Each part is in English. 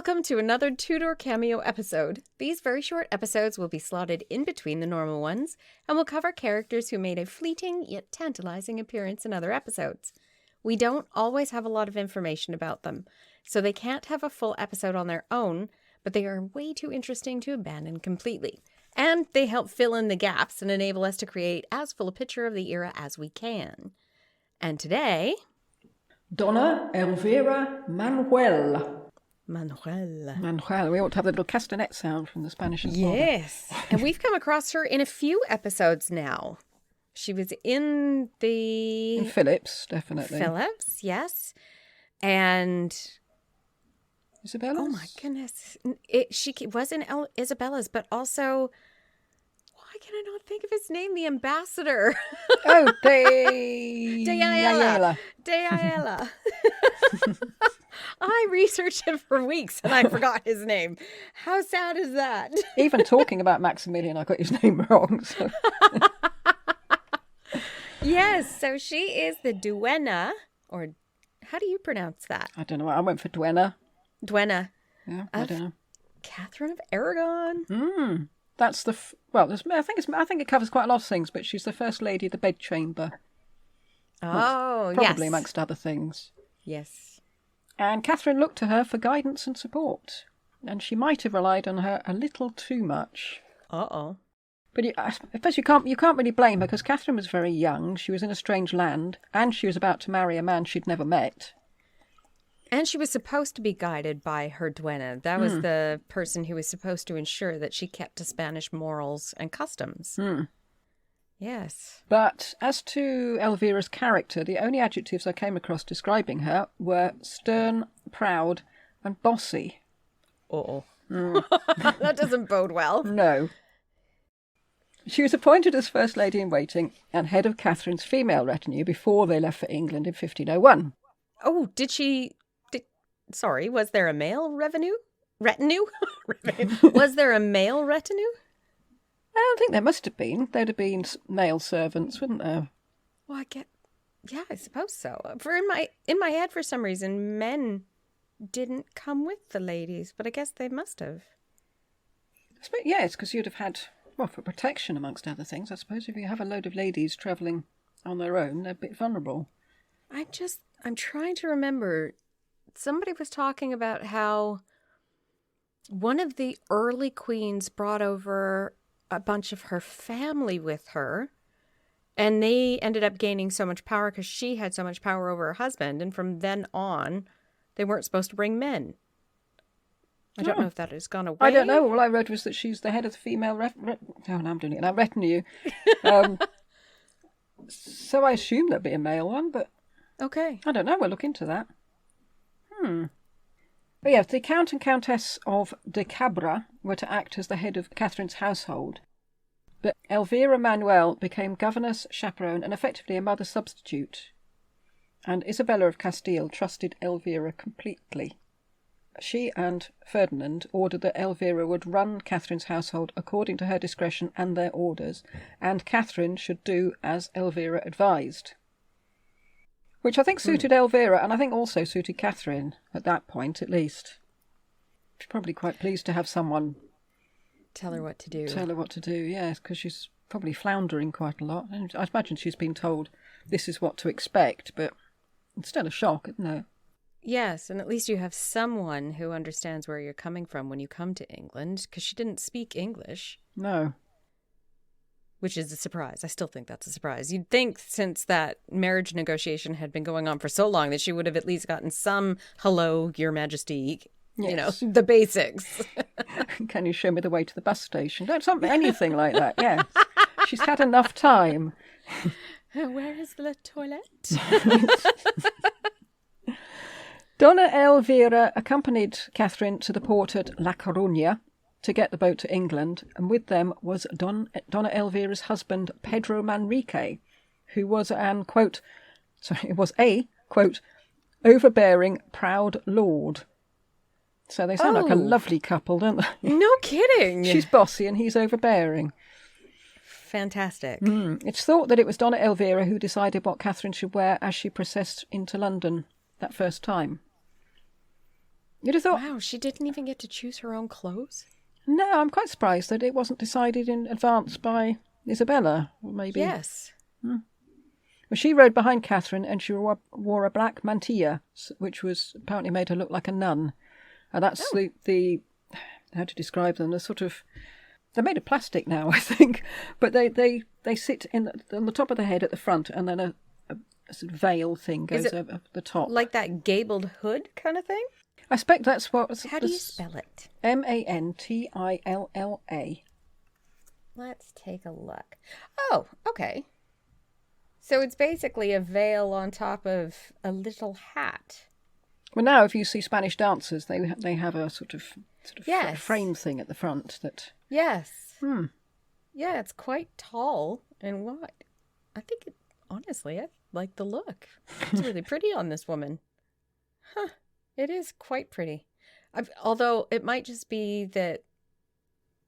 Welcome to another Tudor Cameo episode. These very short episodes will be slotted in between the normal ones and will cover characters who made a fleeting yet tantalizing appearance in other episodes. We don't always have a lot of information about them, so they can't have a full episode on their own, but they are way too interesting to abandon completely. And they help fill in the gaps and enable us to create as full a picture of the era as we can. And today... Donna, Elvira, Manuel. Manuel. We ought to have the little castanet sound from the Spanish as well. Yes. And we've come across her in a few episodes now. She was in the... In Phillips, definitely. Phillips, yes. And... Isabella's? Oh my goodness. She was in Isabella's, but also... Why can I not think of his name? The ambassador. Oh, Ayala. I researched him for weeks and I forgot his name. How sad is that? Even talking about Maximilian, I got his name wrong. So. Yes, so she is the duenna, or how do you pronounce that? I don't know. I went for duenna. Duenna. Yeah, I don't know. Catherine of Aragon. That's the I think it covers quite a lot of things, but she's the first lady of the bedchamber. Oh, Probably yes. amongst other things. Yes. And Catherine looked to her for guidance and support, and she might have relied on her a little too much. Uh-oh. But I suppose you can't really blame her, because Catherine was very young. She was in a strange land, and she was about to marry a man she'd never met. And she was supposed to be guided by her duenna. That was the person who was supposed to ensure that she kept to Spanish morals and customs. Yes. But as to Elvira's character, the only adjectives I came across describing her were stern, proud, and bossy. Uh-oh. That doesn't bode well. No. She was appointed as First Lady in Waiting and head of Catherine's female retinue before they left for England in 1501. Oh, did she... Sorry, was there a male retinue? Was there a male retinue? I think there must have been. There'd have been male servants, wouldn't there? Well, I suppose so. In my head, for some reason, men didn't come with the ladies, but I guess they must have. Yeah, it's because you'd have had, well, for protection amongst other things. I suppose if you have a load of ladies travelling on their own, they're a bit vulnerable. I'm trying to remember. Somebody was talking about how one of the early queens brought over a bunch of her family with her, and they ended up gaining so much power because she had so much power over her husband, and from then on, they weren't supposed to bring men. I don't know if that has gone away. I don't know. All I read was that she's the head of the female I'm doing it now. Retinue. So I assume there'd be a male one, but okay. I don't know. We'll look into that. But yeah, the Count and Countess of de Cabra were to act as the head of Catherine's household. But Elvira Manuel became governess, chaperone, and effectively a mother substitute. And Isabella of Castile trusted Elvira completely. She and Ferdinand ordered that Elvira would run Catherine's household according to her discretion and their orders, and Catherine should do as Elvira advised. Which I think suited Elvira, and I think also suited Catherine, at that point at least. She's probably quite pleased to have someone... Tell her what to do. Yes, because she's probably floundering quite a lot. And I imagine she's been told this is what to expect, but it's still a shock, isn't it? Yes, and at least you have someone who understands where you're coming from when you come to England, because she didn't speak English. No. Which is a surprise. I still think that's a surprise. You'd think since that marriage negotiation had been going on for so long that she would have at least gotten some hello, Your Majesty, yes. The basics. Can you show me the way to the bus station? Anything like that, yes. She's had enough time. Where is the toilet? Donna Elvira accompanied Catherine to the port at La Coruña to get the boat to England, and with them was Donna Elvira's husband, Pedro Manrique, who was a, quote, overbearing, proud lord. So they sound like a lovely couple, don't they? No kidding. She's bossy and he's overbearing. Fantastic. It's thought that it was Donna Elvira who decided what Catherine should wear as she processed into London that first time. You'd have thought... Wow, she didn't even get to choose her own clothes? No, I'm quite surprised that it wasn't decided in advance by Isabella, or maybe... Yes. Well, she rode behind Catherine, and she wore a black mantilla, which was apparently made her look like a nun. And that's the how to describe them, the sort of... They're made of plastic now, I think, but they sit on the top of the head at the front, and then a sort of veil thing goes over the top. Like that gabled hood kind of thing? I expect that's what... How do you spell it? Mantilla. Let's take a look. Oh, okay. So it's basically a veil on top of a little hat. Well, now if you see Spanish dancers, they have a sort of yes. frame thing at the front that... Yes. Yeah, it's quite tall and wide. I think, honestly, I like the look. It's really pretty on this woman. Huh. It is quite pretty. Although it might just be that,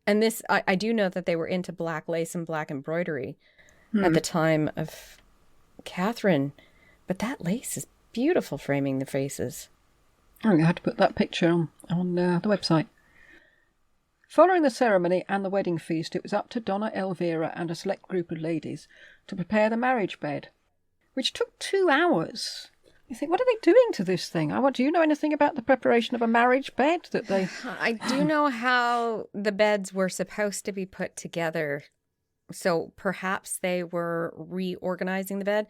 and this, I do know that they were into black lace and black embroidery at the time of Catherine, but that lace is beautiful framing the faces. Oh, you had to put that picture on the website. Following the ceremony and the wedding feast, it was up to Donna Elvira and a select group of ladies to prepare the marriage bed, which took 2 hours. You think, what are they doing to this thing? Do you know anything about the preparation of a marriage bed that they... I do know how the beds were supposed to be put together. So perhaps they were reorganizing the bed.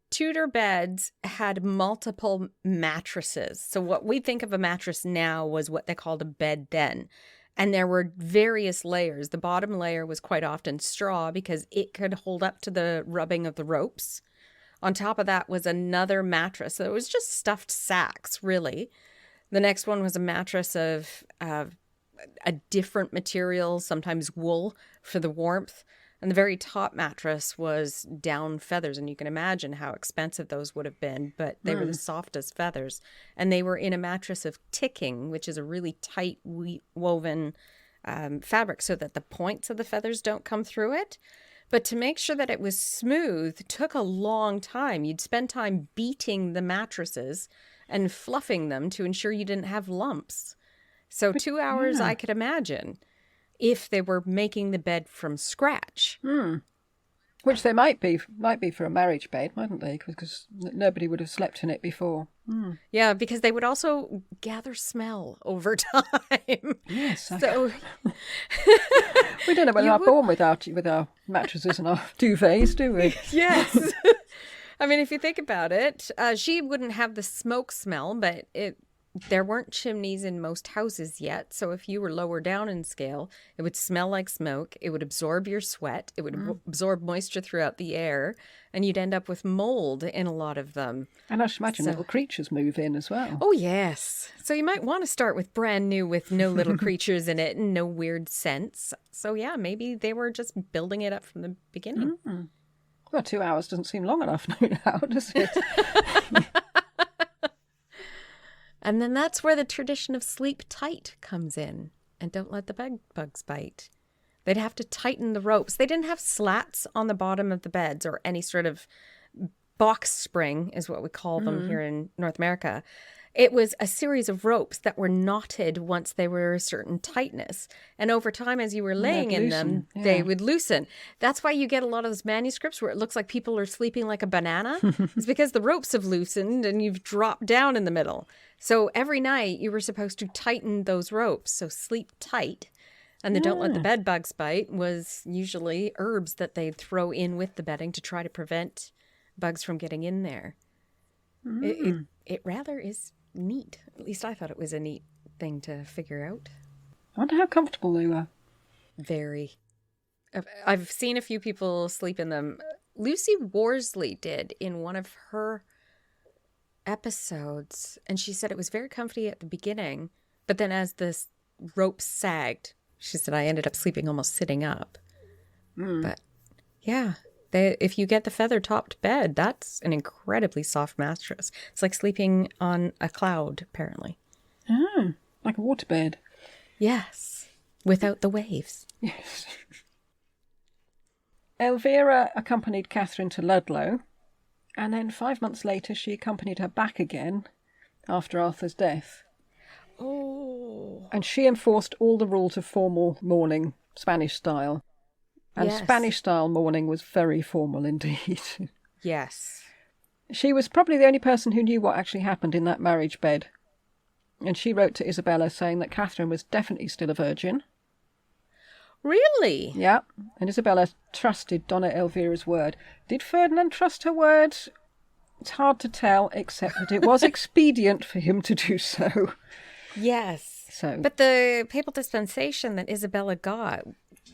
Tudor beds had multiple mattresses. So what we think of a mattress now was what they called a bed then. And there were various layers. The bottom layer was quite often straw because it could hold up to the rubbing of the ropes. On top of that was another mattress. So it was just stuffed sacks, really. The next one was a mattress of a different material, sometimes wool, for the warmth. And the very top mattress was down feathers. And you can imagine how expensive those would have been. But they were the softest feathers. And they were in a mattress of ticking, which is a really tight woven fabric so that the points of the feathers don't come through it. But to make sure that it was smooth took a long time. You'd spend time beating the mattresses and fluffing them to ensure you didn't have lumps. So 2 hours, I could imagine, if they were making the bed from scratch. Which they might be for a marriage bed, mightn't they? Because nobody would have slept in it before. Yeah, because they would also gather smell over time. Yes. So we don't know whether we're born with our mattresses and our duvets, do we? Yes. I mean, if you think about it, she wouldn't have the smoke smell, but there weren't chimneys in most houses yet. So if you were lower down in scale, it would smell like smoke. It would absorb your sweat. It would absorb moisture throughout the air. And you'd end up with mold in a lot of them. And I should imagine little creatures move in as well. Oh, yes. So you might want to start with brand new with no little creatures in it and no weird scents. So yeah, maybe they were just building it up from the beginning. Well, 2 hours doesn't seem long enough now, does it? And then that's where the tradition of sleep tight comes in. And don't let the bed bugs bite. They'd have to tighten the ropes. They didn't have slats on the bottom of the beds or any sort of box spring is what we call them here in North America. It was a series of ropes that were knotted once they were a certain tightness. And over time, as you were laying in them, they would loosen. That's why you get a lot of those manuscripts where it looks like people are sleeping like a banana. It's because the ropes have loosened and you've dropped down in the middle. So every night you were supposed to tighten those ropes. So sleep tight. And the don't let the bed bugs bite was usually herbs that they'd throw in with the bedding to try to prevent bugs from getting in there. It rather is neat. At least I thought it was a neat thing to figure out. I wonder how comfortable they were. Very. I've seen a few people sleep in them. Lucy Worsley did in one of her episodes, and she said it was very comfy at the beginning, but then as the rope sagged, she said I ended up sleeping almost sitting up. But yeah, if you get the feather-topped bed, that's an incredibly soft mattress. It's like sleeping on a cloud, apparently. Like a waterbed. Yes, without the waves. Yes. Elvira accompanied Catherine to Ludlow, and then 5 months later she accompanied her back again after Arthur's death. Oh. And she enforced all the rules of formal mourning, Spanish style. And Yes. Spanish style mourning was very formal indeed. Yes. She was probably the only person who knew what actually happened in that marriage bed. And she wrote to Isabella saying that Catherine was definitely still a virgin. Really? Yeah, and Isabella trusted Donna Elvira's word. Did Ferdinand trust her word? It's hard to tell, except that it was expedient for him to do so. Yes. So, But the papal dispensation that Isabella got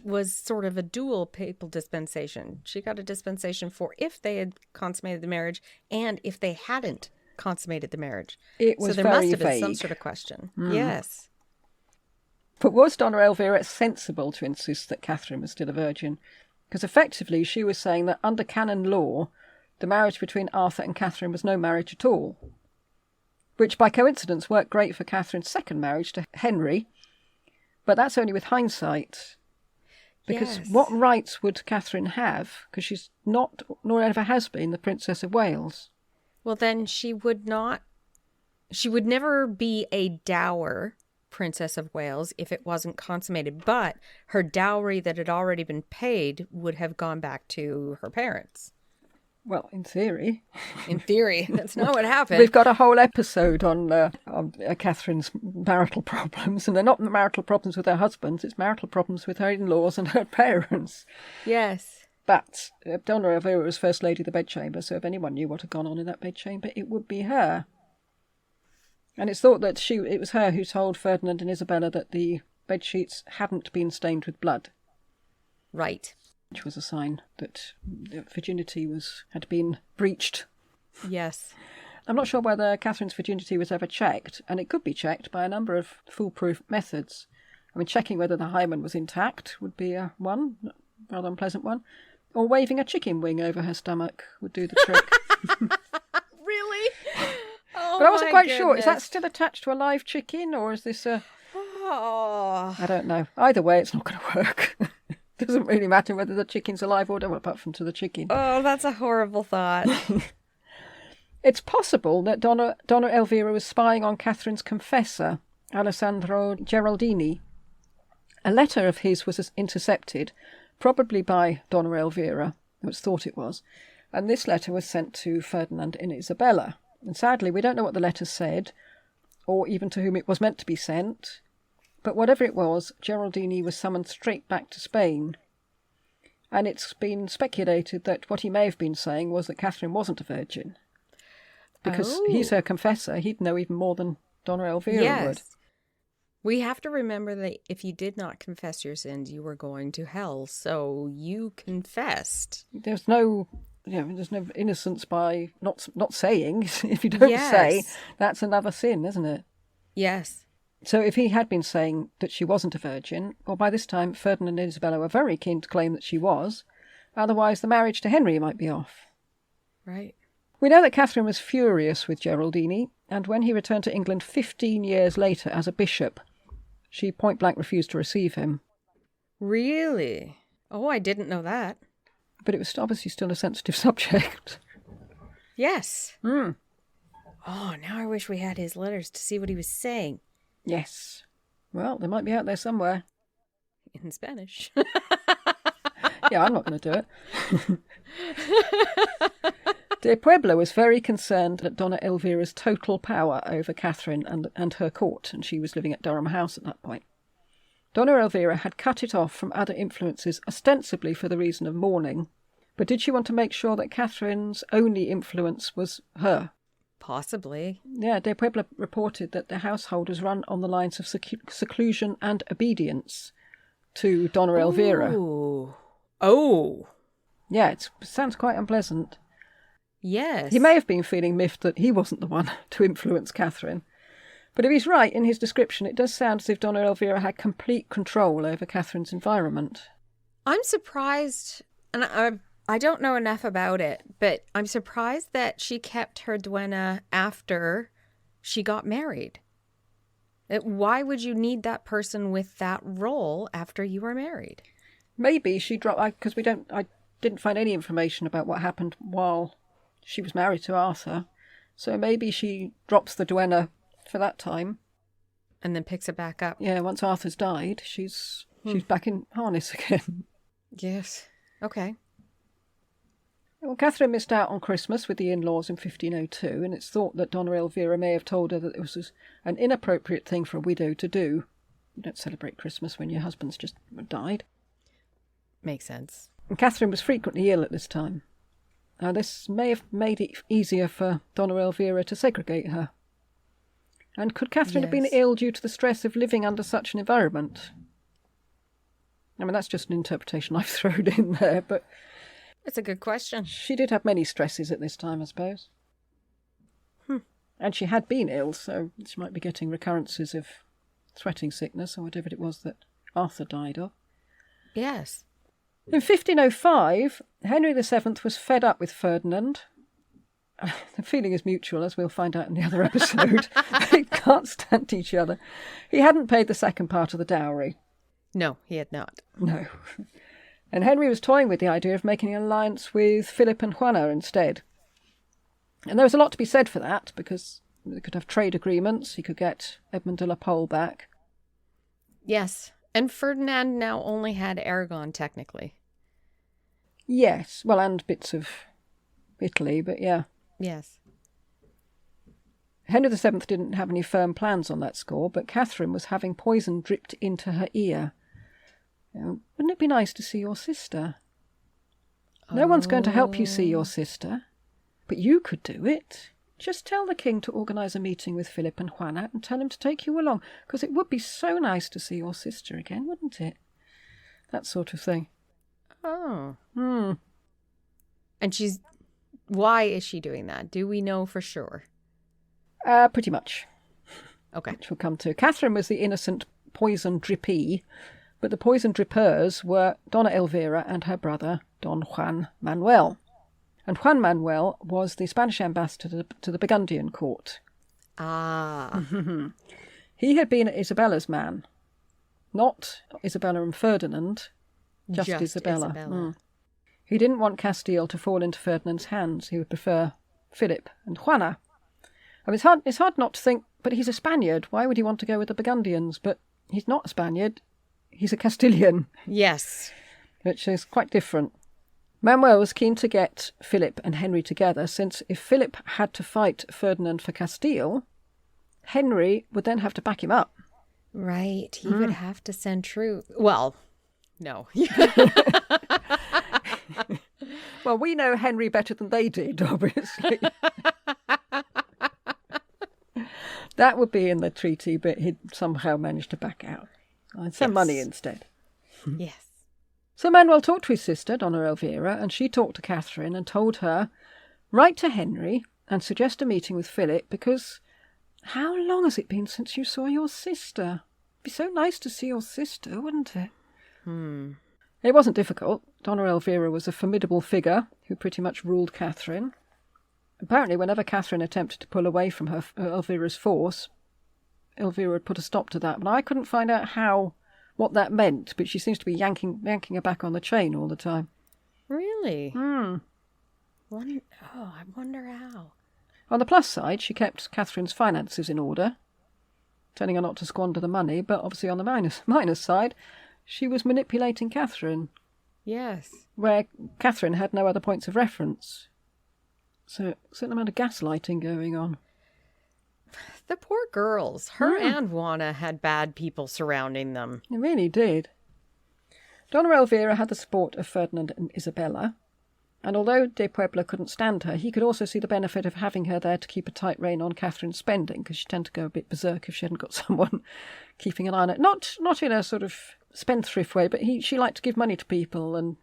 was sort of a dual papal dispensation. She got a dispensation for if they had consummated the marriage and if they hadn't consummated the marriage. it was so there very must have been vague. some sort of question. Yes. But was Donna Elvira sensible to insist that Catherine was still a virgin? Because effectively she was saying that under canon law, the marriage between Arthur and Catherine was no marriage at all. Which by coincidence worked great for Catherine's second marriage to Henry. But that's only with hindsight. Because Yes. what rights would Catherine have? Because she's not, nor ever has been, the Princess of Wales. Well, then she would never be a dower Princess of Wales if it wasn't consummated. But her dowry that had already been paid would have gone back to her parents. Well, in theory. In theory, that's not what happened. We've got a whole episode on Catherine's marital problems, and they're not marital problems with her husbands, it's marital problems with her in-laws and her parents. Yes. But Donna Elvira was First Lady of the Bedchamber, so if anyone knew what had gone on in that bedchamber, it would be her. And it's thought that it was her who told Ferdinand and Isabella that the bedsheets hadn't been stained with blood. Right. Which was a sign that virginity had been breached. Yes. I'm not sure whether Catherine's virginity was ever checked, and it could be checked by a number of foolproof methods. I mean, checking whether the hymen was intact would be one, rather unpleasant one, or waving a chicken wing over her stomach would do the trick. Really? Oh, but I wasn't quite sure. Is that goodness. still attached to a live chicken, or is this a... Oh. I don't know. Either way, it's not going to work. Doesn't really matter whether the chicken's alive or dead, apart from to the chicken. Oh, that's a horrible thought. It's possible that Donna Elvira was spying on Catherine's confessor, Alessandro Geraldini. A letter of his was intercepted, probably by Donna Elvira, it was thought it was, and this letter was sent to Ferdinand and Isabella. And sadly, we don't know what the letter said, or even to whom it was meant to be sent. But whatever it was, Geraldini was summoned straight back to Spain. And it's been speculated that what he may have been saying was that Catherine wasn't a virgin. Because he's her confessor, he'd know even more than Donna Elvira would. We have to remember that if you did not confess your sins, you were going to hell. So you confessed. There's no innocence by not saying. If you don't say, that's another sin, isn't it? Yes. So if he had been saying that she wasn't a virgin, well, by this time Ferdinand and Isabella were very keen to claim that she was. Otherwise, the marriage to Henry might be off. Right. We know that Catherine was furious with Geraldini, and when he returned to England 15 years later as a bishop, she point-blank refused to receive him. Really? Oh, I didn't know that. But it was obviously still a sensitive subject. Yes. Oh, now I wish we had his letters to see what he was saying. Yes. Well, they might be out there somewhere. In Spanish. Yeah, I'm not going to do it. De Puebla was very concerned at Donna Elvira's total power over Catherine and her court, and she was living at Durham House at that point. Donna Elvira had cut it off from other influences, ostensibly for the reason of mourning. But did she want to make sure that Catherine's only influence was her? Possibly. Yeah, De Puebla reported that the household was run on the lines of seclusion and obedience to Donna Elvira. Ooh. Oh. Yeah, it sounds quite unpleasant. Yes. He may have been feeling miffed that he wasn't the one to influence Catherine. But if he's right in his description, it does sound as if Donna Elvira had complete control over Catherine's environment. I'm surprised, and I don't know enough about it, but I'm surprised that she kept her duenna after she got married. Why would you need that person with that role after you were married? Maybe she dropped, because I didn't find any information about what happened while she was married to Arthur. So maybe she drops the duenna for that time. And then picks it back up. Yeah, once Arthur's died, she's back in harness again. Yes. Okay. Well, Catherine missed out on Christmas with the in-laws in 1502, and it's thought that Donna Elvira may have told her that it was an inappropriate thing for a widow to do. You don't celebrate Christmas when your husband's just died. Makes sense. And Catherine was frequently ill at this time. Now, this may have made it easier for Donna Elvira to segregate her. And could Catherine have been ill due to the stress of living under such an environment? I mean, that's just an interpretation I've thrown in there, but... It's a good question. She did have many stresses at this time, I suppose. And she had been ill, so she might be getting recurrences of sweating sickness or whatever it was that Arthur died of. Yes. In 1505, Henry VII was fed up with Ferdinand. The feeling is mutual, as we'll find out in the other episode. They can't stand each other. He hadn't paid the second part of the dowry. No, he had not. No. And Henry was toying with the idea of making an alliance with Philip and Juana instead. And there was a lot to be said for that, because they could have trade agreements, he could get Edmund de la Pole back. Yes, and Ferdinand now only had Aragon, technically. Yes, well, and bits of Italy, but yeah. Yes. Henry VII didn't have any firm plans on that score, but Catherine was having poison dripped into her ear. Wouldn't it be nice to see your sister? No one's going to help you see your sister, but you could do it. Just tell the king to organise a meeting with Philip and Juana and tell him to take you along, because it would be so nice to see your sister again, wouldn't it? That sort of thing. Oh. And why is she doing that? Do we know for sure? Pretty much. Okay. Which we'll come to. Catherine was the innocent poison drippee, but the poison drippers were Donna Elvira and her brother, Don Juan Manuel. And Juan Manuel was the Spanish ambassador to the Burgundian court. Ah. He had been Isabella's man. Not Isabella and Ferdinand, just Isabella. He didn't want Castile to fall into Ferdinand's hands. He would prefer Philip and Juana. I mean, it's hard not to think, but he's a Spaniard. Why would he want to go with the Burgundians? But he's not a Spaniard. He's a Castilian. Yes. Which is quite different. Manuel was keen to get Philip and Henry together, since if Philip had to fight Ferdinand for Castile, Henry would then have to back him up. Right. He would have to send troops. Well, no. Well, we know Henry better than they did, obviously. That would be in the treaty, but he'd somehow managed to back out. I'd send money instead. Yes. So Manuel talked to his sister, Donna Elvira, and she talked to Catherine and told her, write to Henry and suggest a meeting with Philip, because how long has it been since you saw your sister? It'd be so nice to see your sister, wouldn't it? It wasn't difficult. Donna Elvira was a formidable figure who pretty much ruled Catherine. Apparently, whenever Catherine attempted to pull away from her Elvira's force, Elvira would put a stop to that. But I couldn't find out what that meant, but she seems to be yanking her back on the chain all the time. Really? I wonder how. On the plus side, she kept Catherine's finances in order, telling her not to squander the money, but obviously on the minus side, she was manipulating Catherine. Yes. Where Catherine had no other points of reference. So, a certain amount of gaslighting going on. The poor girls. Her and Juana had bad people surrounding them. It really did. Donna Elvira had the support of Ferdinand and Isabella, and although De Puebla couldn't stand her, he could also see the benefit of having her there to keep a tight rein on Catherine's spending, because she tended to go a bit berserk if she hadn't got someone keeping an eye on it. Not in a sort of spendthrift way, but she liked to give money to people, and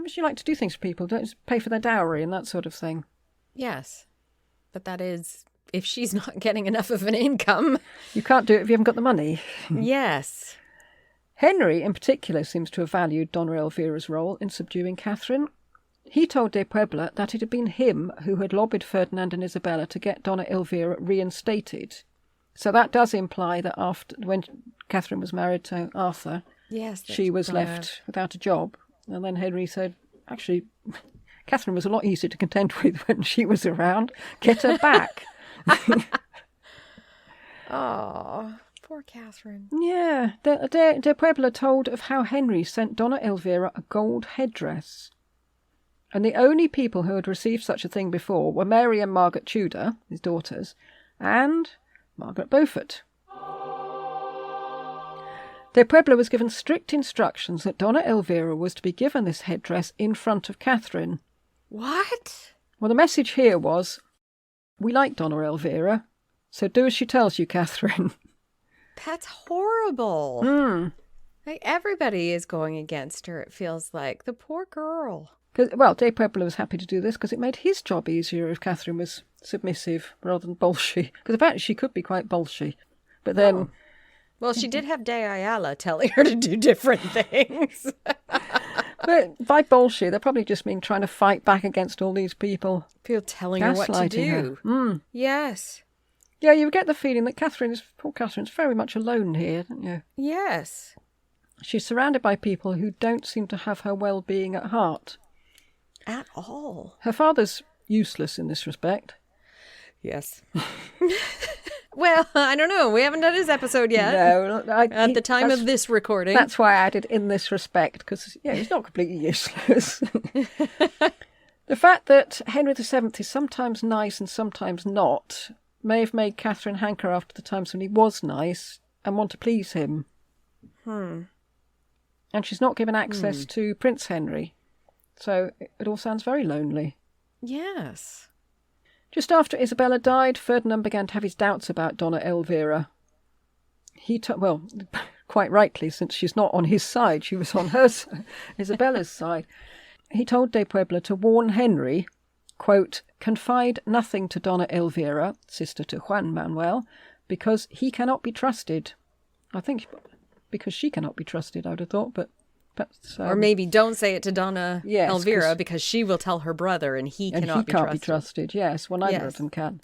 she liked to do things for people, don't pay for their dowry and that sort of thing. Yes, but that is if she's not getting enough of an income. You can't do it if you haven't got the money. Yes. Henry, in particular, seems to have valued Donna Elvira's role in subduing Catherine. He told De Puebla that it had been him who had lobbied Ferdinand and Isabella to get Donna Elvira reinstated. So that does imply that when Catherine was married to Arthur, she was left without a job. And then Henry said, actually, Catherine was a lot easier to contend with when she was around. Get her back. Oh, Poor Katherine. Yeah. De Puebla told of how Henry sent Donna Elvira a gold headdress. And the only people who had received such a thing before were Mary and Margaret Tudor, his daughters, and Margaret Beaufort. De Puebla was given strict instructions that Donna Elvira was to be given this headdress in front of Katherine. What? Well, the message here was, we like Donna Elvira, so do as she tells you, Katherine. That's horrible. Mm. Like, everybody is going against her, it feels like. The poor girl. Well, De Puebla was happy to do this because it made his job easier if Katherine was submissive rather than bolshy. Because apparently she could be quite bolshy. But then... Oh. Well, she did have De Ayala telling her to do different things. But by bolshy, they're probably just mean trying to fight back against all these people. People telling her what to do. Mm. Yes. Yeah, you get the feeling that poor Catherine's very much alone here, don't you? Yes. She's surrounded by people who don't seem to have her well-being at heart. At all. Her father's useless in this respect. Yes. Well, I don't know. We haven't done his episode yet. No. At the time of this recording. That's why I added in this respect, because, he's not completely useless. The fact that Henry VII is sometimes nice and sometimes not may have made Katherine hanker after the times when he was nice and want to please him. And she's not given access to Prince Henry. So it all sounds very lonely. Yes. Just after Isabella died, Ferdinand began to have his doubts about Donna Elvira. Quite rightly, since she's not on his side, she was on her side, Isabella's side. He told De Puebla to warn Henry, quote, confide nothing to Donna Elvira, sister to Juan Manuel, because he cannot be trusted. I think because she cannot be trusted, I would have thought, but... or maybe don't say it to Donna Elvira because she will tell her brother and he cannot be trusted. Yes, well, neither of them can.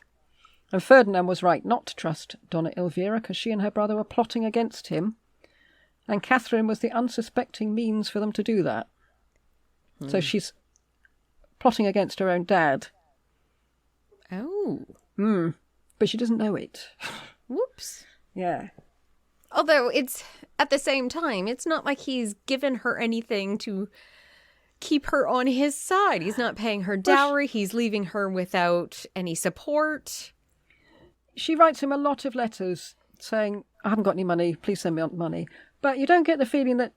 And Ferdinand was right not to trust Donna Elvira because she and her brother were plotting against him. And Katherine was the unsuspecting means for them to do that. So she's plotting against her own dad. Oh. But she doesn't know it. Whoops. Yeah. Although it's, at the same time, it's not like he's given her anything to keep her on his side. He's not paying her dowry. He's leaving her without any support. She writes him a lot of letters saying, I haven't got any money, please send me money. But you don't get the feeling that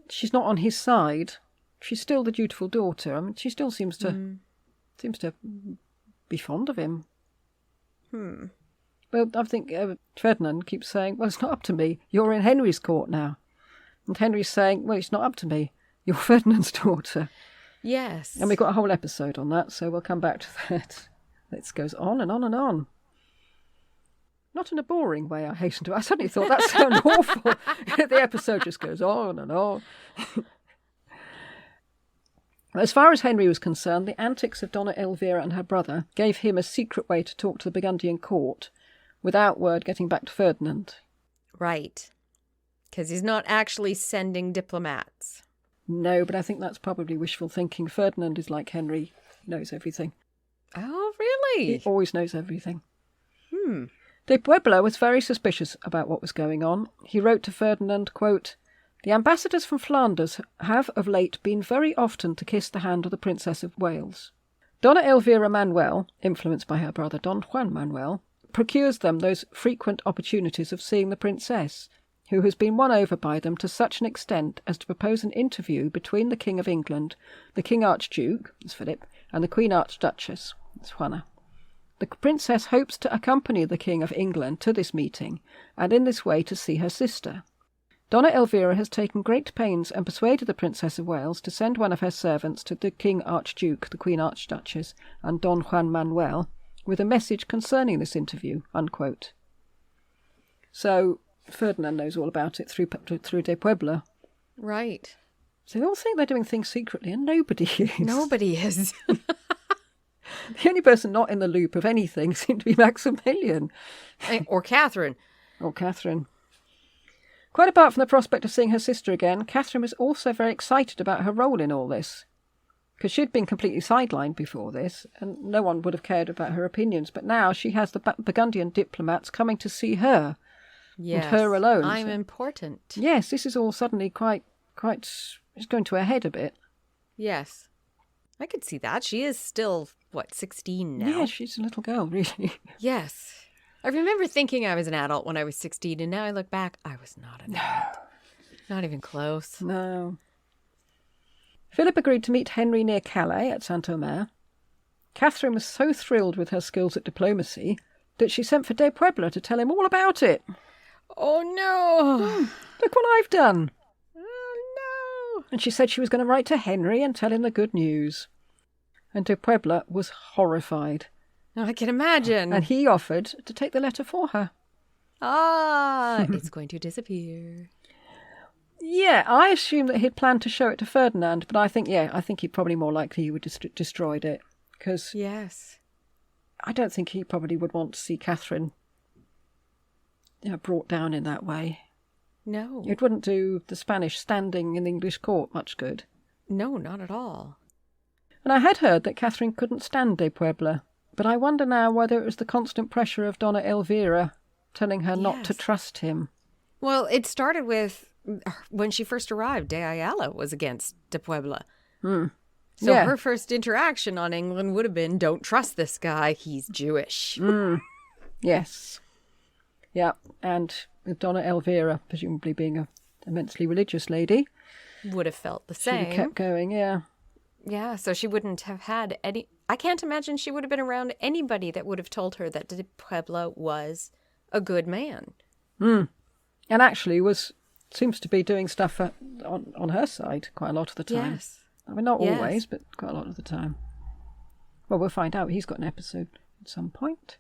she's not on his side. She's still the dutiful daughter. I mean, she still seems to be fond of him. Well, I think Ferdinand keeps saying, well, it's not up to me. You're in Henry's court now. And Henry's saying, well, it's not up to me. You're Ferdinand's daughter. Yes. And we've got a whole episode on that, so we'll come back to that. It goes on and on and on. Not in a boring way, I hasten to. I suddenly thought that sounded awful. The episode just goes on and on. As far as Henry was concerned, the antics of Donna Elvira and her brother gave him a secret way to talk to the Burgundian court without word getting back to Ferdinand. Right. Because he's not actually sending diplomats. No, but I think that's probably wishful thinking. Ferdinand is like Henry. He knows everything. Oh, really? He always knows everything. De Puebla was very suspicious about what was going on. He wrote to Ferdinand, quote, the ambassadors from Flanders have of late been very often to kiss the hand of the Princess of Wales. Donna Elvira Manuel, influenced by her brother Don Juan Manuel, procures them those frequent opportunities of seeing the princess, who has been won over by them to such an extent as to propose an interview between the King of England, the King Archduke, that's Philip, and the Queen Archduchess, that's Juana. The princess hopes to accompany the King of England to this meeting, and in this way to see her sister. Donna Elvira has taken great pains and persuaded the Princess of Wales to send one of her servants to the King Archduke, the Queen Archduchess, and Don Juan Manuel, with a message concerning this interview, unquote. So Ferdinand knows all about it through De Puebla. Right. So they all think they're doing things secretly, and nobody is. Nobody is. The only person not in the loop of anything seemed to be Maximilian. Or Katherine. Or Katherine. Quite apart from the prospect of seeing her sister again, Katherine was also very excited about her role in all this. Because she'd been completely sidelined before this, and no one would have cared about her opinions. But now she has the Burgundian diplomats coming to see her. Yes. and her alone. I'm important. Yes, this is all suddenly quite, it's going to her head a bit. Yes. I could see that. She is still, 16 now? Yeah, she's a little girl, really. Yes. I remember thinking I was an adult when I was 16, and now I look back, I was not an adult. Not even close. No. Philip agreed to meet Henry near Calais at Saint-Omer. Katherine was so thrilled with her skills at diplomacy that she sent for de Puebla to tell him all about it. Oh, no. Look what I've done. Oh, no. And she said she was going to write to Henry and tell him the good news. And de Puebla was horrified. I can imagine. And he offered to take the letter for her. Ah, it's going to disappear. Yeah, I assume that he'd planned to show it to Ferdinand, but I think he'd probably more likely he would have destroyed it. Because yes, I don't think he probably would want to see Katherine brought down in that way. No. It wouldn't do the Spanish standing in the English court much good. No, not at all. And I had heard that Katherine couldn't stand de Puebla, but I wonder now whether it was the constant pressure of Donna Elvira telling her not to trust him. Well, it started with when she first arrived, de Ayala was against de Puebla. So her first interaction on England would have been, don't trust this guy, he's Jewish. Yes. Yeah, and with Donna Elvira, presumably being an immensely religious lady, would have felt the she'd same. have kept going, yeah. Yeah, so she wouldn't have had any... I can't imagine she would have been around anybody that would have told her that de Puebla was a good man. And actually seems to be doing stuff on her side quite a lot of the time. Yes. I mean, not always, but quite a lot of the time. Well, we'll find out. He's got an episode at some point.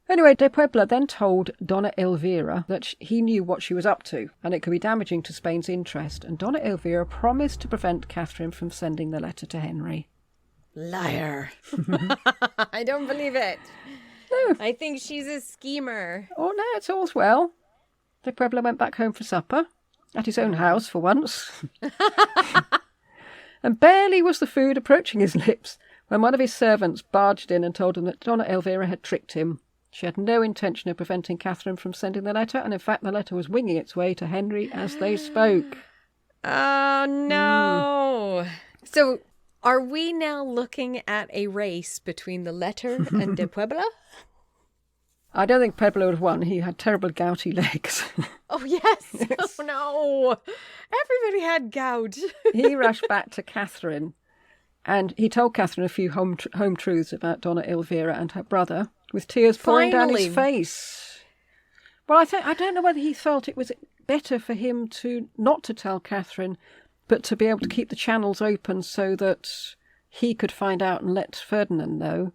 Anyway, de Puebla then told Donna Elvira that he knew what she was up to, and it could be damaging to Spain's interest, and Donna Elvira promised to prevent Katherine from sending the letter to Henry. Liar. I don't believe it. No. I think she's a schemer. Oh, no, it's all's well. De Puebla went back home for supper, at his own house for once. And barely was the food approaching his lips when one of his servants barged in and told him that Donna Elvira had tricked him. She had no intention of preventing Katherine from sending the letter, and in fact the letter was winging its way to Henry as they spoke. Oh, no. So are we now looking at a race between the letter and de Puebla? I don't think Puebla would have won. He had terrible gouty legs. Oh, yes. Oh, no. Everybody had gout. He rushed back to Katherine, and he told Katherine a few home truths about Donna Elvira and her brother, with tears pouring down his face. Well, I don't know whether he felt it was better for him not to tell Katherine, but to be able to keep the channels open so that he could find out and let Ferdinand know.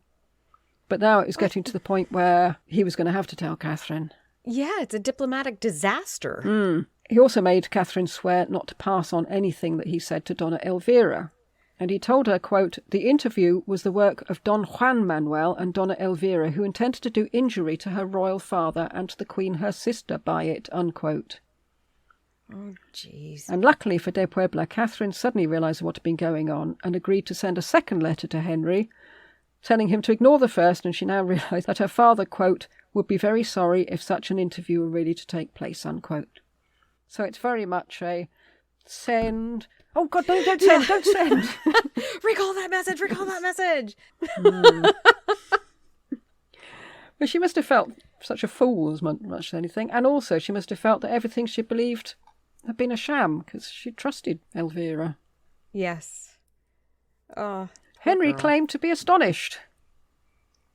But now it was getting to the point where he was going to have to tell Katherine. Yeah, it's a diplomatic disaster. He also made Katherine swear not to pass on anything that he said to Donna Elvira. And he told her, quote, the interview was the work of Don Juan Manuel and Donna Elvira, who intended to do injury to her royal father and to the Queen her sister by it, unquote. Oh, jeez. And luckily for de Puebla, Katherine suddenly realised what had been going on and agreed to send a second letter to Henry, telling him to ignore the first, and she now realised that her father, quote, would be very sorry if such an interview were really to take place, unquote. So it's very much a send... Oh, God, no, don't send, don't send. Recall that message. Well, she must have felt such a fool as much as anything, and also she must have felt that everything she believed had been a sham, because she trusted Elvira. Yes. Oh, Henry claimed to be astonished,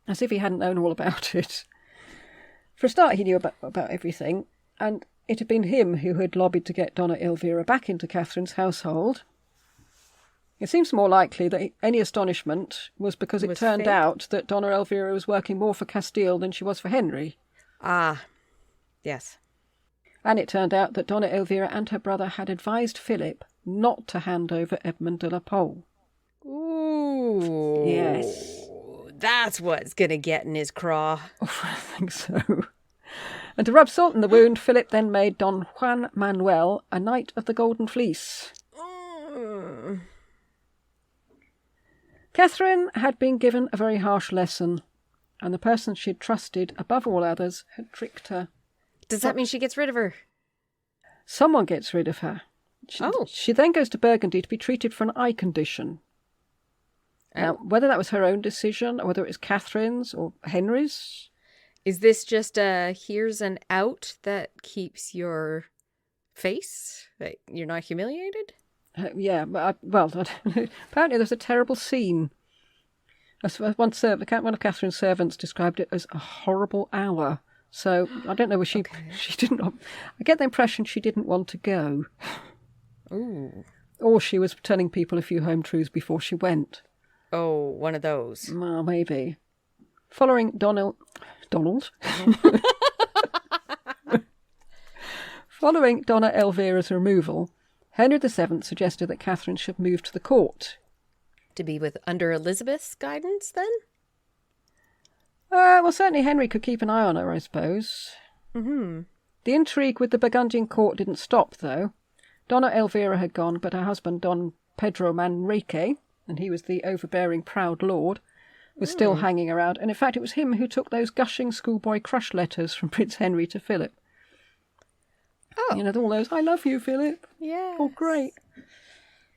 as if he hadn't known all about it. For a start, he knew about everything, and it had been him who had lobbied to get Donna Elvira back into Katherine's household. It seems more likely that any astonishment was because it turned out that Donna Elvira was working more for Castile than she was for Henry. Ah, yes. And it turned out that Donna Elvira and her brother had advised Philip not to hand over Edmund de la Pole. Ooh. Yes. That's what's going to get in his craw. Oh, I think so. And to rub salt in the wound, Philip then made Don Juan Manuel a Knight of the Golden Fleece. Katherine had been given a very harsh lesson, and the person she'd trusted above all others had tricked her. Does that mean she gets rid of her? Someone gets rid of her. She then goes to Burgundy to be treated for an eye condition. Now, whether that was her own decision, or whether it was Catherine's or Henry's... Is this just a here's an out that keeps your face? Like, you're not humiliated? Yeah, but apparently there's a terrible scene. One of Catherine's servants described it as a horrible hour. So I don't know if she didn't. I get the impression she didn't want to go. Ooh. Or she was telling people a few home truths before she went. Oh, one of those. Well, maybe. Following Donald. Following Donna Elvira's removal, Henry VII suggested that Catherine should move to the court. To be under Elizabeth's guidance, then? Well, certainly Henry could keep an eye on her, I suppose. Mm-hmm. The intrigue with the Burgundian court didn't stop, though. Donna Elvira had gone, but her husband, Don Pedro Manrique, and he was the overbearing, proud lord, was still hanging around. And in fact, it was him who took those gushing schoolboy crush letters from Prince Henry to Philip. Oh. You know, all those, I love you, Philip. Yeah. Oh, great.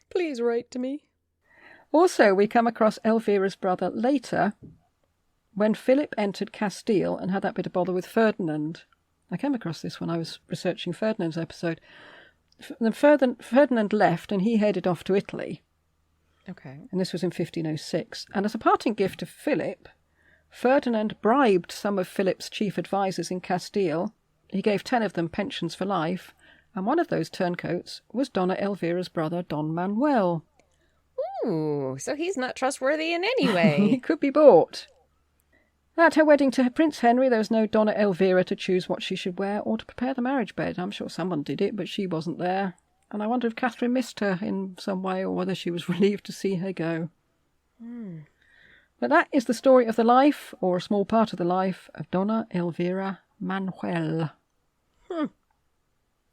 Please write to me. Also, we come across Elvira's brother later, when Philip entered Castile and had that bit of bother with Ferdinand. I came across this when I was researching Ferdinand's episode. Ferdinand left and he headed off to Italy. Okay. And this was in 1506. And as a parting gift to Philip, Ferdinand bribed some of Philip's chief advisors in Castile. He gave 10 of them pensions for life, and one of those turncoats was Donna Elvira's brother, Don Manuel. Ooh, so he's not trustworthy in any way. He could be bought. At her wedding to Prince Henry, there was no Donna Elvira to choose what she should wear or to prepare the marriage bed. I'm sure someone did it, but she wasn't there. And I wonder if Catherine missed her in some way or whether she was relieved to see her go. But that is the story of the life, or a small part of the life, of Donna Elvira Manuel.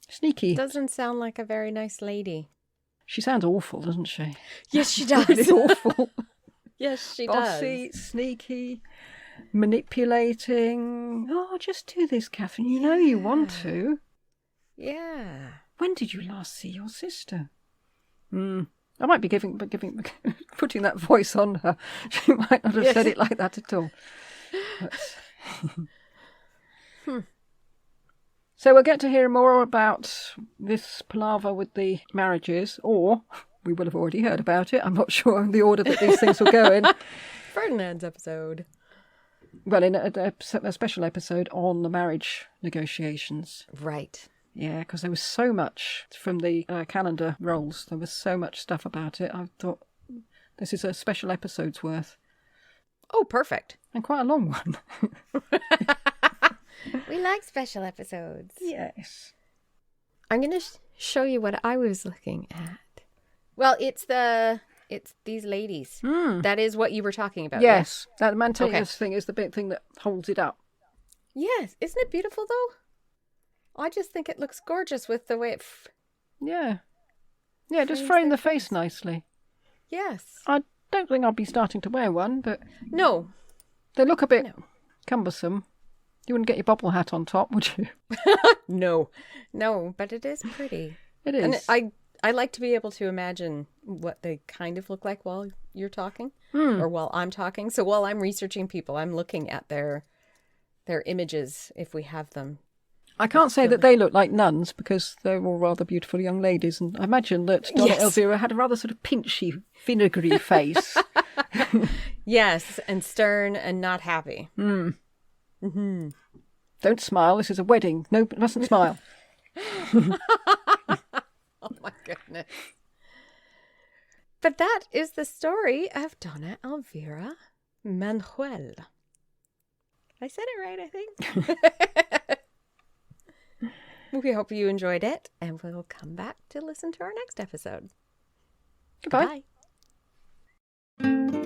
Sneaky. Doesn't sound like a very nice lady. She sounds awful, doesn't she? Yes, she does. Really awful. Yes, she Bossy, does. sneaky, manipulating. Oh, just do this, Catherine. You know you want to. Yeah. When did you last see your sister? I might be putting that voice on her. She might not have said it like that at all. So we'll get to hear more about this palaver with the marriages, or we will have already heard about it. I'm not sure the order that these things will go in. Ferdinand's episode. Well, in a special episode on the marriage negotiations. Right. Yeah, because there was so much from the calendar rolls. There was so much stuff about it. I thought this is a special episode's worth. Oh, perfect. And quite a long one. We like special episodes. Yes. I'm going to show you what I was looking at. Well, it's these ladies. That is what you were talking about. Yes. That mantellius thing is the big thing that holds it up. Yes. Isn't it beautiful, though? I just think it looks gorgeous with the way it... Yeah. Yeah, just frame the face nicely. Yes. I don't think I'll be starting to wear one, but... No. They look a bit cumbersome. You wouldn't get your bobble hat on top, would you? No, but it is pretty. It is. And I like to be able to imagine what they kind of look like while you're talking, or while I'm talking. So while I'm researching people, I'm looking at their images if we have them. I can't say that they look like nuns because they're all rather beautiful young ladies, and I imagine that Donna Elvira had a rather sort of pinchy, vinegary face. Yes, and stern and not happy. Mm-hmm. Don't smile. This is a wedding. No, mustn't smile. Oh my goodness. But that is the story of Donna Elvira Manuel. I said it right, I think. We hope you enjoyed it, and we'll come back to listen to our next episode. Goodbye. Bye.